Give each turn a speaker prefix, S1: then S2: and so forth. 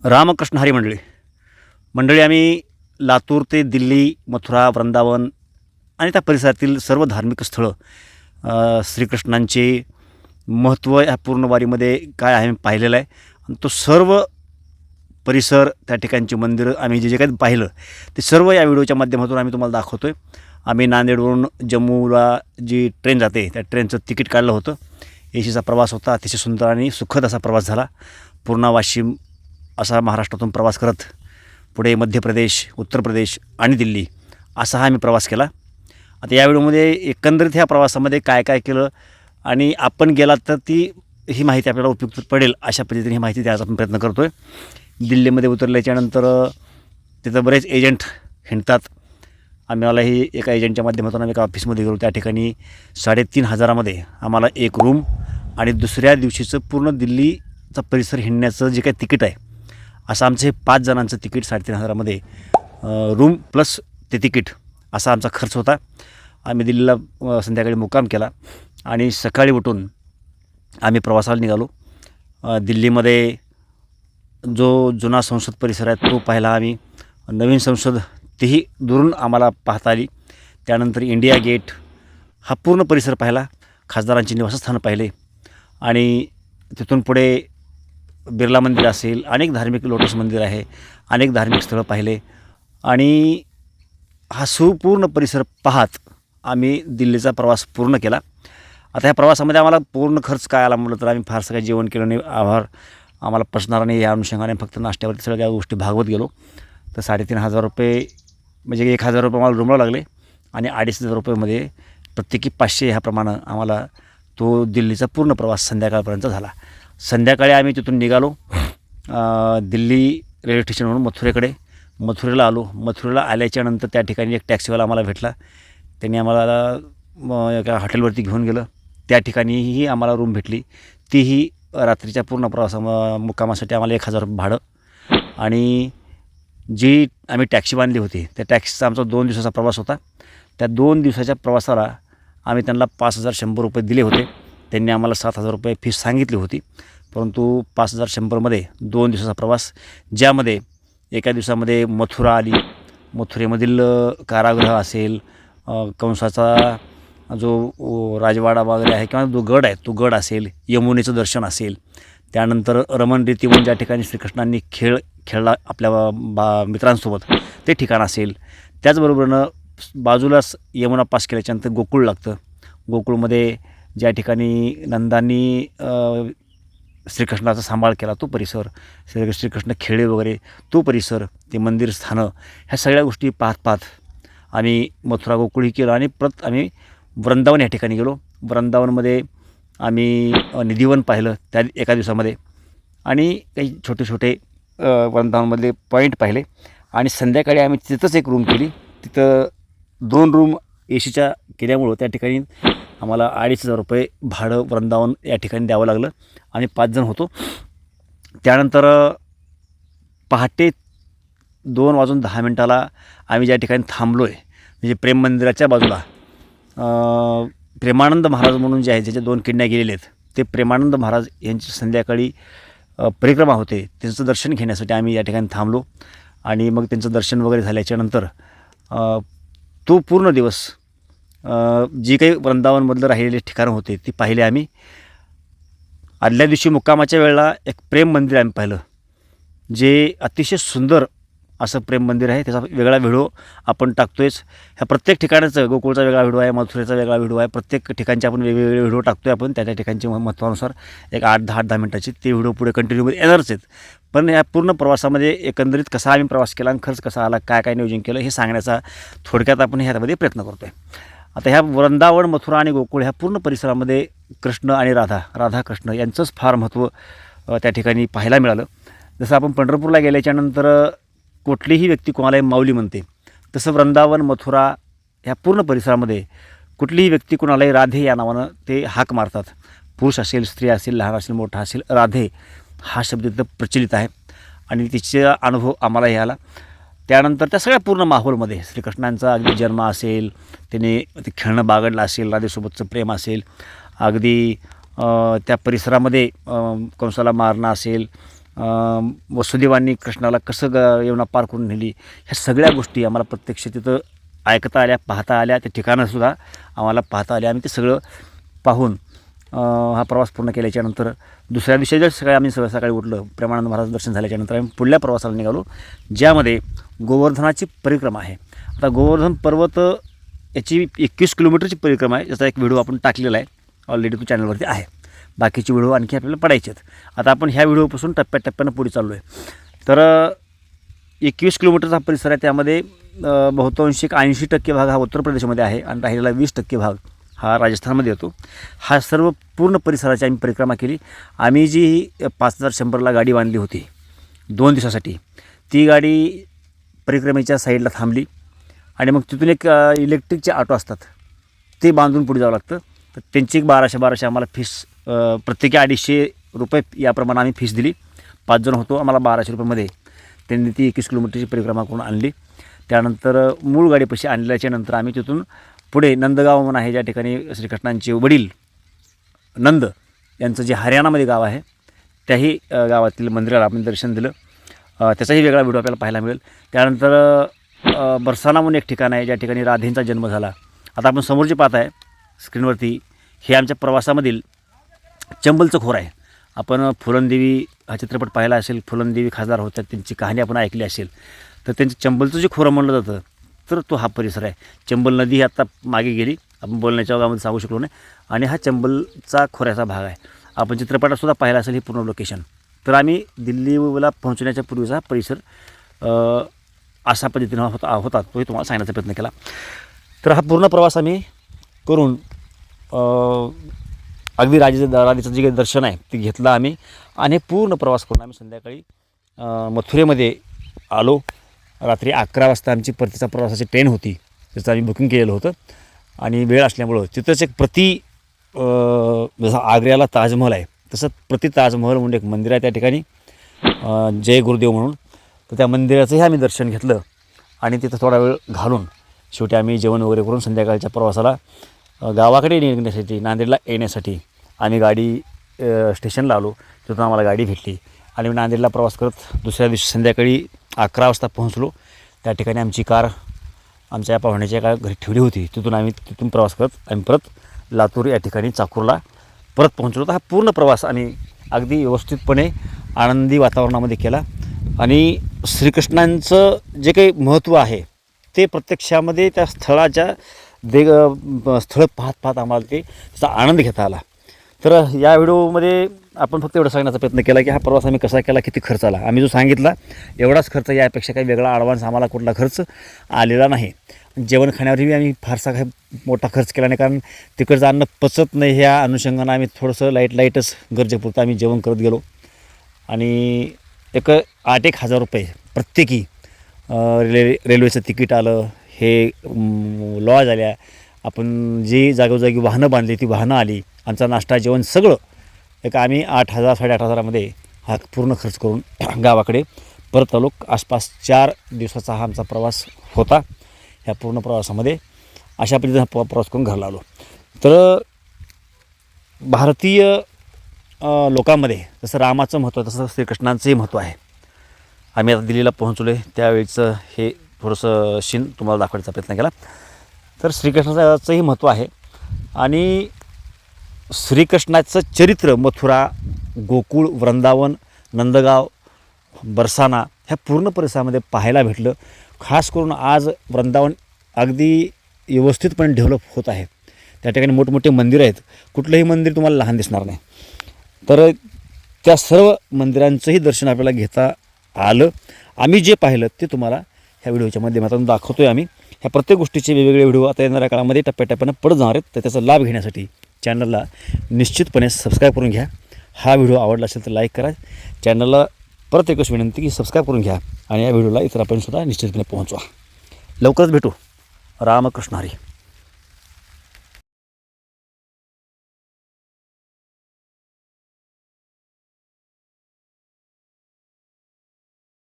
S1: रामकृष्ण हरी मंडळी आम्ही लातूर ते दिल्ली, मथुरा, वृंदावन आणि त्या परिसरातील सर्व धार्मिक स्थळं श्रीकृष्णांचे महत्त्व ह्या पूर्ण वारीमध्ये काय आहे पाहिलेलं आहे. आणि तो सर्व परिसर, त्या ठिकाणची मंदिरं आम्ही जे काही पाहिलं ते सर्व या व्हिडिओच्या माध्यमातून आम्ही तुम्हाला दाखवतो आहे. आम्ही नांदेडवरून जम्मूला जी ट्रेन जाते त्या ट्रेनचं तिकीट काढलं होतं. एसीचा प्रवास होता. अतिशय सुंदर आणि सुखद असा प्रवास झाला. पूर्णा वाशिम असा महाराष्ट्रातून प्रवास करत पुढे मध्य प्रदेश, उत्तर प्रदेश आणि दिल्ली असा हा आम्ही प्रवास केला. आता या व्हिडिओमध्ये एकंदरीत ह्या प्रवासामध्ये काय काय केलं आणि आपण गेलात तर ही माहिती आपल्याला उपयुक्त पडेल अशा पद्धतीने ही माहिती द्यायचा आपण प्रयत्न करतो आहे. दिल्लीमध्ये उतरल्याच्यानंतर तिथं बरेच एजंट हिंडतात. आम्हालाही एका एजंटच्या माध्यमातून आम्ही एका ऑफिसमध्ये गेलो. त्या ठिकाणी 3,500मध्ये आम्हाला एक रूम आणि दुसऱ्या दिवशीचं पूर्ण दिल्लीचा परिसर हिंडण्याचं जे काही तिकीट आहे, असं आमचं हे 5 जणांचं तिकीट 3,500मध्ये रूम प्लस ते तिकीट असा आमचा खर्च होता. आम्ही दिल्लीला संध्याकाळी मुक्काम केला आणि सकाळी उठून आम्ही प्रवासाला निघालो. दिल्लीमध्ये जो जुना संसद परिसर आहे तो पाहिला आम्ही. नवीन संसद तीही दुरून आम्हाला पाहता आली. त्यानंतर इंडिया गेट हा पूर्ण परिसर पाहिला. खासदारांची निवासस्थानं पाहिले आणि तिथून पुढे बिर्ला मंदिर असेल, अनेक धार्मिक लोटस मंदिर आहे, अनेक धार्मिक स्थळं पाहिले आणि हा सुपूर्ण परिसर पाहत आम्ही दिल्लीचा प्रवास पूर्ण केला. आता ह्या प्रवासामध्ये आम्हाला पूर्ण खर्च काय आला म्हटलं तर आम्ही फारसं काही जेवण केलं नाही. आम्हाला पचणार नाही या अनुषंगाने फक्त नाश्त्यावरती सगळ्या गोष्टी भागवत गेलो. तर 3,500 रुपये म्हणजे 1,000 रुपये आम्हाला रूमला लागले आणि 2,500 रुपयेमध्ये प्रत्येकी 500 ह्याप्रमाणे आम्हाला तो दिल्लीचा पूर्ण प्रवास संध्याकाळपर्यंत झाला. संध्याकाळी आम्ही तिथून निघालो दिल्ली रेल्वे स्टेशनवरून मथुरेला आलो. मथुरेला आल्याच्यानंतर त्या ठिकाणी एक टॅक्सीवाला आम्हाला भेटला. त्यांनी आम्हाला एका हॉटेलवरती घेऊन गेलं. त्या ठिकाणीही आम्हाला रूम भेटली. तीही रात्रीच्या पूर्ण मुक्कामासाठी आम्हाला 1,000 रुपये भाडं आणि जी आम्ही टॅक्सी बांधली होती त्या टॅक्सीचा आमचा 2 दिवसाचा प्रवास होता. त्या 2 दिवसाच्या प्रवासाला आम्ही त्यांना 5,100 रुपये दिले होते. त्यांनी आम्हाला 7,000 रुपये फीस सांगितली होती. परंतु 5,100मध्ये 2 दिवसाचा प्रवास, ज्यामध्ये एका दिवसामध्ये मथुरा आली, मथुरेमधील कारागृह असेल, कंसाचा जो राजवाडा वगैरे आहे किंवा जो गड आहे तो गड असेल, यमुनेचं दर्शन असेल, त्यानंतर रमण रीतीवन ज्या ठिकाणी श्रीकृष्णांनी खेळला आपल्या मित्रांसोबत ते ठिकाण असेल. त्याचबरोबरनं बाजूलाच यमुना पास केल्याच्यानंतर गोकुळ लागतं. गोकुळमध्ये ज्या ठिकाणी नंदांनी श्रीकृष्णाचा सांभाळ केला तो परिसर, श्रीकृष्ण खेळे वगैरे तो परिसर, ते मंदिर स्थानं, ह्या सगळ्या गोष्टी पाहत आम्ही मथुरा गोकुळही केलं आणि परत आम्ही वृंदावन या ठिकाणी गेलो. वृंदावनमध्ये आम्ही निधिवन पाहिलं त्या एका दिवसामध्ये आणि काही छोटे वृंदावनमधले पॉईंट पाहिले आणि संध्याकाळी आम्ही तिथंच एक रूम केली. तिथं 2 रूम एसीच्या केल्यामुळं त्या ठिकाणी आम्हाला 2,500 रुपये भाडं वृंदावन या ठिकाणी द्यावं लागलं. आम्ही 5 जण होतो. त्यानंतर पहाटे 2:10 आम्ही ज्या ठिकाणी थांबलो आहे म्हणजे प्रेम मंदिराच्या बाजूला प्रेमानंद महाराज म्हणून जे आहेत, ज्याच्या 2 किडण्या गेलेले आहेत, ते प्रेमानंद महाराज यांची संध्याकाळी परिक्रमा होते. त्यांचं दर्शन घेण्यासाठी आम्ही या ठिकाणी थांबलो आणि मग त्यांचं दर्शन वगैरे झाल्याच्यानंतर तो पूर्ण दिवस जी काही वृंदावनमधलं राहिलेले ठिकाणं होते ती पाहिले आम्ही. आदल्या दिवशी मुक्कामाच्या वेळेला एक प्रेम मंदिर आम्ही पाहिलं, जे अतिशय सुंदर असं प्रेम मंदिर आहे. त्याचा वेगळा व्हिडिओ आपण टाकतोयच. ह्या प्रत्येक ठिकाणाचं, गोकुळचा वेगळा व्हिडिओ आहे, मथुरेचा वेगळा व्हिडिओ आहे. प्रत्येक ठिकाणचे आपण वेगवेगळे व्हिडिओ टाकतोय आपण त्या ठिकाणच्या महत्त्वानुसार एक 8-10 मिनटाचे ते व्हिडिओ पुढे कंटिन्यूमध्ये येणारच आहेत. पण या पूर्ण प्रवासामध्ये एकंदरीत कसा आम्ही प्रवास केला आणि खर्च कसा आला, काय नियोजन केलं हे सांगण्याचा थोडक्यात आपण ह्यामध्ये प्रयत्न करतो आहे. आता ह्या वृंदावन, मथुरा आणि गोकुळ ह्या पूर्ण परिसरामध्ये कृष्ण आणि राधा कृष्ण यांचंच फार महत्त्व त्या ठिकाणी पाहायला मिळालं. जसं आपण पंढरपूरला गेल्याच्यानंतर कुठलीही व्यक्ती कोणालाही माऊली म्हणते, तसं वृंदावन, मथुरा ह्या पूर्ण परिसरामध्ये कुठलीही व्यक्ती कोणालाही राधे या नावानं ते हाक मारतात. पुरुष असेल, स्त्री असेल, लहान असेल, मोठा असेल, राधे हा शब्द तिथं प्रचलित आहे आणि तिचा अनुभव आम्हाला आला. त्यानंतर त्या सगळ्या पूर्ण माहोलमध्ये श्रीकृष्णांचा अगदी जन्म असेल, त्याने ते खेळणं बागडलं असेल, राधेसोबतचं प्रेम असेल, अगदी त्या परिसरामध्ये कंसाला मारणं असेल, वसुदेवांनी कृष्णाला कसं यमुना पार करून नेली, ह्या सगळ्या गोष्टी आम्हाला प्रत्यक्ष तिथं ऐकता आल्या, पाहता आल्या. ते ठिकाणंसुद्धा आम्हाला पाहता आले. आम्ही ते सगळं पाहून हा प्रवास पूर्ण केल्याच्यानंतर दुसऱ्या दिवशी जर सकाळी आम्ही सकाळी उठलं, प्रेमानंद महाराज दर्शन झाल्याच्यानंतर आम्ही पुढल्या प्रवासाला निघालो, ज्यामध्ये गोवर्धनाची परिक्रमा आहे. आता गोवर्धन पर्वत याची 21 किलोमीटरची परिक्रमा आहे. याचा एक व्हिडिओ आपण टाकलेला आहे, ऑलरेडी तो चॅनलवरती आहे. बाकीचे व्हिडिओ आणखी आपल्याला पडायचे आहेत. आता आपण ह्या व्हिडिओपासून टप्प्याटप्प्यानं पुढे चाललो आहे. तर 21 किलोमीटरचा परिसर आहे. त्यामध्ये बहुतांशिक 80% भाग हा उत्तर प्रदेशमध्ये आहे आणि राहिलेला 20% भाग हा राजस्थानमध्ये येतो. हा सर्व पूर्ण परिसराची आम्ही परिक्रमा केली. आम्ही जी 5100ला गाडी बांधली होती 2 दिवसासाठी, ती गाडी परिक्रमेच्या साईडला थांबली आणि मग तिथून एक इलेक्ट्रिकचे ऑटो असतात, ते बांधून पुढे जावं लागतं. तर त्यांची एक 1200 आम्हाला फीस, प्रत्येकी 250 रुपये याप्रमाणे आम्ही फीस दिली. 5 जण होतो. आम्हाला 1200 रुपयामध्ये त्यांनी ती 21 किलोमीटरची परिक्रमा करून आणली. त्यानंतर मूळ गाडीपाशी आणल्याच्या नंतर आम्ही तिथून पुढे नंदगाव म्हणून आहे, ज्या ठिकाणी श्रीकृष्णांचे वडील नंद यांचं जे हरियाणामध्ये गाव आहे, त्याही गावातील मंदिराला आपण दर्शन दिलं. त्याचाही वेगळा व्हिडिओ आपल्याला पाहायला मिळेल. त्यानंतर बरसाना म्हणून एक ठिकाण आहे, ज्या ठिकाणी राधेंचा जन्म झाला. आता आपण समोर जे पाहत आहे स्क्रीनवरती, हे आमच्या प्रवासामधील चंबलचं खोर आहे. आपण फुलनदेवी हा चित्रपट पाहिला असेल, फुलनदेवी खासदार होत्या, त्यांची कहाणी आपण ऐकली असेल. तर त्यांचं चंबलचं जे खोरं म्हणलं जातं, तर तो हा परिसर आहे. चंबल नदी ही आत्ता मागे गेली, आपण बोलण्याच्या गावामध्ये सांगू शकलो नाही. आणि हा चंबलचा खोऱ्याचा भाग आहे. आपण चित्रपटातसुद्धा पाहिला असेल हे पूर्ण लोकेशन. तर आम्ही दिल्लीला पोहोचण्याच्या पूर्वीचा परिसर अशा पद्धतीनं होता तोही तुम्हाला सांगण्याचा प्रयत्न केला. तर हा पूर्ण प्रवास आम्ही करून अगदी राधेचं जे काही दर्शन आहे ते घेतलं आम्ही. आणि पूर्ण प्रवास करून आम्ही संध्याकाळी मथुरेमध्ये आलो. रात्री 11 वाजता आमची परतीचा प्रवासाची ट्रेन होती, त्याचं आम्ही बुकिंग केलेलं होतं. आणि वेळ असल्यामुळं तिथंच एक जसं आग्र्याला ताजमहल आहे, तसं प्रति ताजमहल म्हणून एक मंदिर आहे त्या ठिकाणी, जय गुरुदेव म्हणून. तर त्या मंदिराचंही आम्ही दर्शन घेतलं आणि तिथं थोडा वेळ घालून शेवटी आम्ही जेवण वगैरे करून संध्याकाळच्या प्रवासाला गावाकडे निघण्यासाठी, नांदेडला येण्यासाठी आम्ही गाडी स्टेशनला आलो. तिथून आम्हाला गाडी भेटली आणि नांदेडला प्रवास करत दुसऱ्या दिवशी संध्याकाळी 11 वाजता पोहोचलो. त्या ठिकाणी आमची कार आमच्या पाहुण्याच्या एका घरी ठेवली होती. तिथून प्रवास करत आम्ही परत लातूर या ठिकाणी चाकूरला परत पोहोचलो. तर हा पूर्ण प्रवास आम्ही अगदी व्यवस्थितपणे आनंदी वातावरणामध्ये केला. आणि श्रीकृष्णांचं जे काही महत्त्व आहे ते प्रत्यक्षामध्ये त्या स्थळाच्या स्थळ पाहत आम्हाला त्याचा आनंद घेता आला. तर या व्हिडिओमध्ये आपण फक्त एवढं सांगण्याचा प्रयत्न केला की हा प्रवास आम्ही कसा केला, किती खर्च आला. आम्ही जो सांगितला एवढाच खर्च, यापेक्षा काही वेगळा ॲडव्हान्स आम्हाला कुठला खर्च आलेला नाही. जेवण खाण्यावरही आम्ही फारसा काही मोठा खर्च केला नाही, कारण तिकडचं अन्न पचत नाही ह्या अनुषंगानं आम्ही थोडंसं लाईटच गरजेपुरतं आम्ही जेवण करत गेलो. आणि एक 8,000 रुपये प्रत्येकी रेल्वेचं तिकीट आलं, हे लॉज आल्या, आपण जी जागोजागी वाहनं बांधली ती वाहनं आली, आमचा नाश्ता जेवण सगळं एक आम्ही 8,000 8,500मध्ये हा पूर्ण खर्च करून गावाकडे परत आलो. आसपास 4 दिवसाचा हा आमचा प्रवास होता. ह्या पूर्ण प्रवासामध्ये अशा पद्धतीने प्रवास करून घरला आलो. तर भारतीय लोकांमध्ये जसं रामाचं महत्त्व तसं श्रीकृष्णांचंही महत्त्व आहे. आम्ही आता दिल्लीला पोहोचलो आहे त्यावेळीचं हे थोडंसं सीन तुम्हाला दाखवण्याचा प्रयत्न केला. तर श्रीकृष्णाचंही महत्त्व आहे. आणि श्रीकृष्णाचं चरित्र मथुरा, गोकुळ, वृंदावन, नंदगाव, बरसाना ह्या पूर्ण परिसरामध्ये पाहायला भेटलं. खास करून आज वृंदावन अगदी व्यवस्थितपणे डेव्हलप होत आहे. त्या ठिकाणी मोठमोठे मंदिरं आहेत, कुठलंही मंदिर तुम्हाला लहान दिसणार नाही. तर त्या सर्व मंदिरांचंही दर्शन आपल्याला घेता आलं. आम्ही जे पाहिलं ते तुम्हाला ह्या व्हिडिओच्या माध्यमातून दाखवतो आहे. आम्ही ह्या प्रत्येक गोष्टीचे वेगवेगळे व्हिडिओ आता येणाऱ्या काळामध्ये टप्प्याटप्प्यानं पडत जाणार आहेत. तर त्याचा लाभ घेण्यासाठी चॅनलला निश्चितपणे सबस्क्राईब करून घ्या. हा व्हिडिओ आवडला असेल तर लाईक करा. चॅनलला परत एकच विनंती की सबस्क्राईब करून घ्या आणि या व्हिडिओला इतरांपर्यंत सुद्धा निश्चितपणे पोहोचवा. लवकरच भेटू. रामकृष्ण हरी.